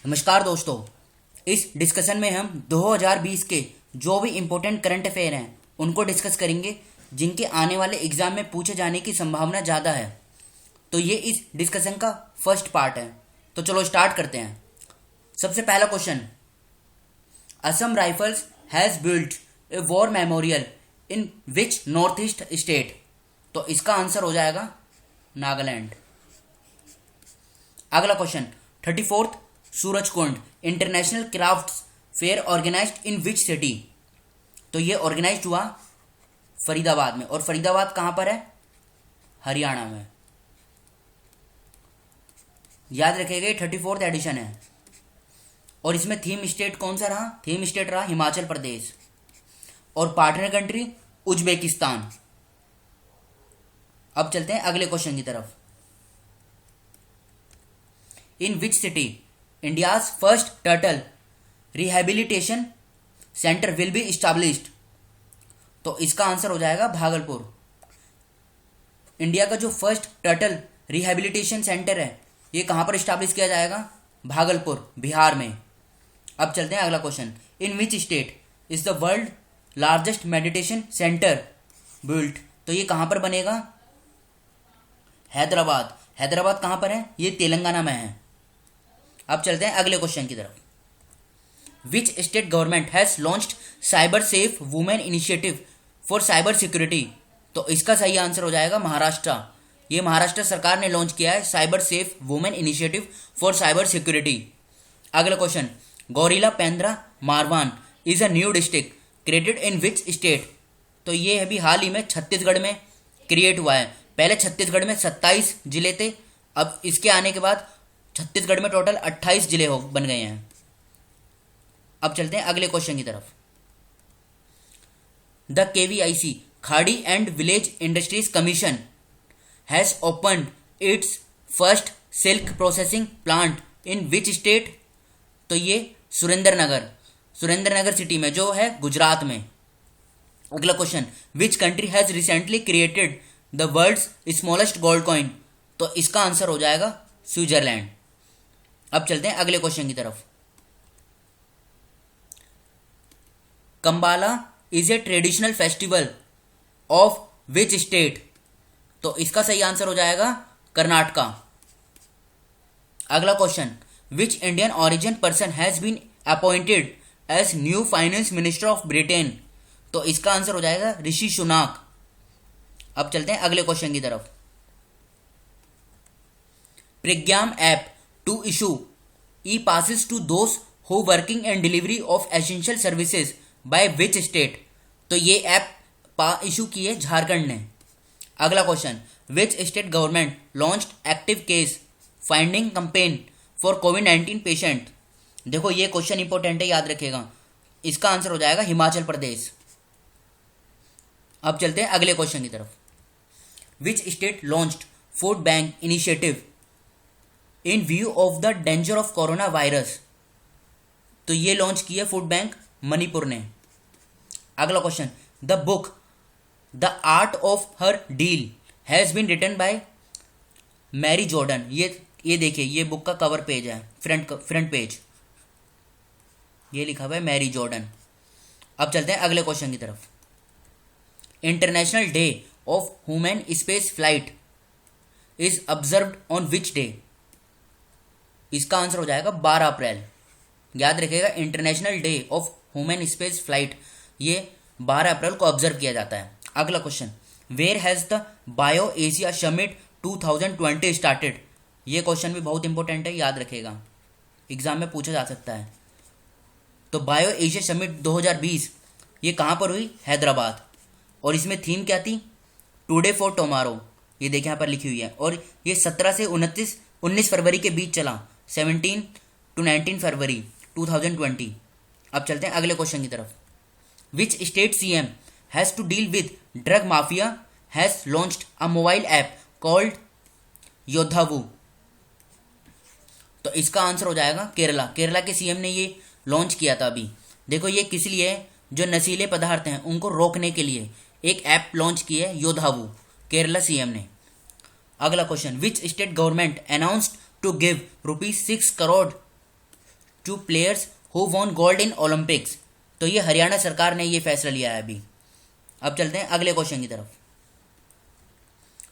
नमस्कार दोस्तों। इस डिस्कशन में हम 2020 के जो भी इम्पोर्टेंट करंट अफेयर हैं उनको डिस्कस करेंगे जिनके आने वाले एग्जाम में पूछे जाने की संभावना ज़्यादा है। तो ये इस डिस्कशन का फर्स्ट पार्ट है। तो चलो स्टार्ट करते हैं। सबसे पहला question, Assam rifles has built a war memorial in which north east state. तो इसका आंसर हो जाएगा नागालैंड। अगला question, 34th Surajkund international crafts fair organised in which city. तो ये ऑर्गेनाइज्ड हुआ फरीदाबाद में, और फरीदाबाद कहां पर है? हरियाणा में। याद रखिएगा 34th एडिशन है। और इसमें थीम स्टेट कौन सा रहा? थीम स्टेट रहा हिमाचल प्रदेश, और पार्टनर कंट्री उज्बेकिस्तान। अब चलते हैं अगले क्वेश्चन की तरफ। In which city India's first turtle rehabilitation centre will be established. तो इसका आंसर हो जाएगा भागलपुर। इंडिया का जो फर्स्ट टर्टल रिहेबिलिटेशन सेंटर है ये कहां पर इस्टेब्लिश किया जाएगा? भागलपुर, बिहार में। अब चलते हैं अगला question, in which state is the world largest meditation centre built. तो ये कहां पर बनेगा? हैदराबाद। हैदराबाद कहां पर है? ये तेलंगाना में है। अब चलते हैं अगले क्वेश्चन की तरफ। Which state government has launched cyber safe women initiative for cyber security. तो इसका सही आंसर हो जाएगा महाराष्ट्र। ये महाराष्ट्र सरकार ने लॉन्च किया है cyber safe women initiative for cyber security. अगला question, Gaurela Pendra Marwahi is a new district created in which state. तो ये अभी हाल ही में छत्तीसगढ़ में क्रिएट हुआ है। पहले छत्तीसगढ़ में 27 जिले थे, अब इसके आने के बाद छत्तीसगढ़ में टोटल 28 जिले बन गए हैं। अब चलते हैं अगले क्वेश्चन की तरफ। द केवीआईसी खाड़ी and village industries commission has opened it's first silk processing plant in which state. तो ये सुरेंद्रनगर सिटी में जो है गुजरात में। अगला question, which country has recently created the world's smallest gold coin. तो इसका आंसर हो जाएगा स्विट्जरलैंड। अब चलते हैं अगले क्वेश्चन की तरफ। Kambala is a traditional festival of which state. तो इसका सही आंसर हो जाएगा कर्नाटका। अगला question, which Indian origin person has been appointed as new finance minister of Britain. तो इसका आंसर हो जाएगा ऋषि सुनाक। अब चलते हैं अगले क्वेश्चन की तरफ। Pragyam app to issue e passes to those who working and delivery of essential services by which state. तो ये ऐप इशू की है झारखंड ने। अगला question, which state government launched active case finding campaign for कोविड-19 पेशेंट। देखो ये क्वेश्चन इंपॉर्टेंट है, याद रखेगा। इसका आंसर हो जाएगा हिमाचल प्रदेश। अब चलते हैं अगले क्वेश्चन की तरफ। Which state launched food bank initiative in view of the danger of corona virus. तो ये लॉन्च किया फूड बैंक मणिपुर ने। अगला question, the book the art of her deal has been written by Mary Jordan. ये देखिए, ये book का cover page है, फ्रंट पेज, ये लिखा हुआ है मैरी जॉर्डन। अब चलते हैं अगले क्वेश्चन की तरफ। International day of human space flight is observed on which day. इसका आंसर हो जाएगा 12 अप्रैल। याद रखिएगा, international day of human space flight ये 12 अप्रैल को ऑब्जर्व किया जाता है। अगला question, where has the bio Asia summit 2020 started. ये क्वेश्चन भी बहुत इंपॉर्टेंट है, याद रखिएगा, एग्जाम में पूछा जा सकता है। तो बायो एशिया समिट 2020 ये कहाँ पर हुई? हैदराबाद। और इसमें थीम क्या थी? Today for tomorrow. ये देखिए यहाँ पर लिखी हुई है। और ये 17 से 19 फरवरी के बीच चला, 17 to 19 फरवरी 2020। अब चलते हैं अगले क्वेश्चन की तरफ। Which state CM has to deal with drug mafia has launched a mobile app called Yodhavu. तो इसका आंसर हो जाएगा केरला। केरला के सीएम ने ये लॉन्च किया था अभी। देखो ये किस लिए है? जो नशीले पदार्थ हैं उनको रोकने के लिए एक ऐप लॉन्च की है योद्धावू, केरला सीएम ने। अगला question, which state government announced to give ₹6 crore to players who won gold in Olympics. तो ये हरियाणा सरकार ने ये फैसला लिया है अभी। अब चलते हैं अगले क्वेश्चन की तरफ।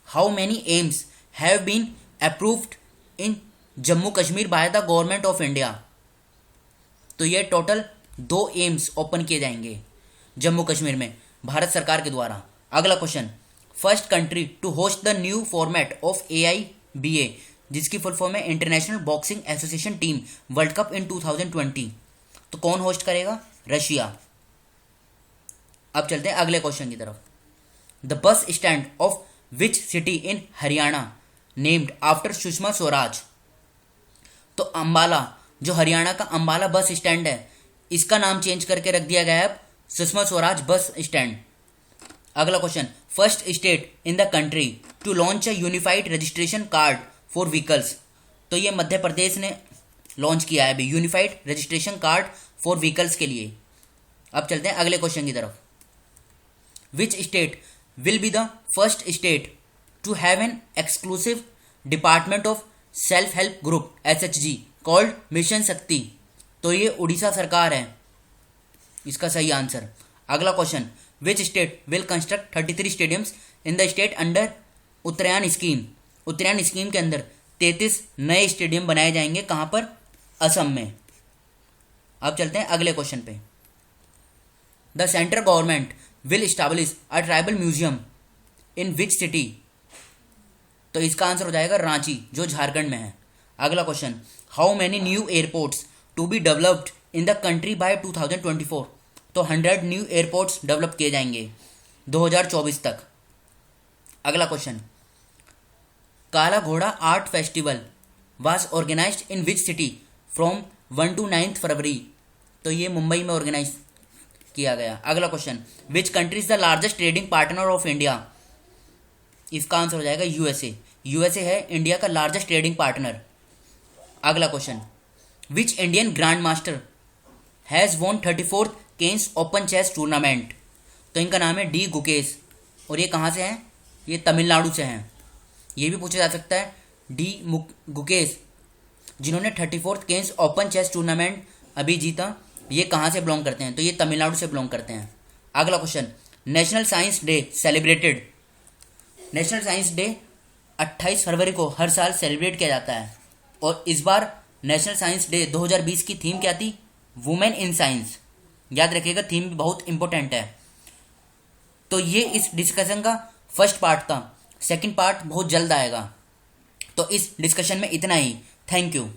How many AIIMS have been approved in Jammu Kashmir by the government of India. तो ये टोटल 2 एम्स ओपन किए जाएंगे जम्मू कश्मीर में भारत सरकार के द्वारा। अगला question, first country to host the new format of AIBA, जिसकी फुल फॉर्म है international boxing association team world cup in 2020। तो कौन होस्ट करेगा? रशिया। अब चलते हैं अगले क्वेश्चन की तरफ। The bus stand of which city in Haryana named after Sushma Swaraj. तो अंबाला, जो हरियाणा का अंबाला बस स्टैंड है, इसका नाम चेंज करके रख दिया गया है सुषमा स्वराज बस स्टैंड। अगला question, first state in the country to launch a unified registration card for vehicles. तो ये मध्य प्रदेश ने लॉन्च किया है अभी unified registration card for vehicles के लिए। अब चलते हैं अगले क्वेश्चन की तरफ। Which state will be the first state to have an exclusive department of self help group SHG called mission Shakti. तो ये उड़ीसा सरकार है इसका सही आंसर। अगला question, which state will construct 33 stadiums in the state under Uttarayan scheme. Uttarayan scheme के अंदर 33 नए स्टेडियम बनाए जाएंगे। कहां पर? असम में। अब चलते हैं अगले क्वेश्चन पे। The central government will establish a tribal museum in which city. तो इसका आंसर हो जाएगा रांची, जो झारखंड में है। अगला question, how many new airports to be developed in the country by 2024। तो 100 न्यू एयरपोर्ट्स डेवलप किए जाएंगे 2024 तक। अगला question, Kala Ghoda art festival was organised in which city from 1 to 9 February. तो ये मुंबई में ऑर्गेनाइज किया गया। अगला question, which country is the largest trading partner of India. इसका आंसर हो जाएगा यूएसए है इंडिया का लार्जेस्ट ट्रेडिंग पार्टनर। अगला question, which Indian grandmaster has won 34th Cannes open chess tournament. तो इनका नाम है डी गुकेश और ये कहाँ से हैं? ये तमिलनाडु से हैं। ये भी पूछा जा सकता है डी गुकेश जिन्होंने 34th Cannes open chess tournament अभी जीता, ये कहाँ से बिलोंग करते हैं? तो ये तमिलनाडु से बिलोंग करते हैं। अगला question, national science day celebrated. National science day 28 फरवरी को हर साल सेलिब्रेट किया जाता है और इस बार नेशनल साइंस डे 2020 की थीम क्या थी? Women in science. याद रखिएगा, थीम बहुत इंपॉर्टेंट है। तो ये इस डिस्कशन का फर्स्ट पार्ट था, सेकंड पार्ट बहुत जल्द आएगा। तो इस डिस्कशन में इतना ही। Thank you.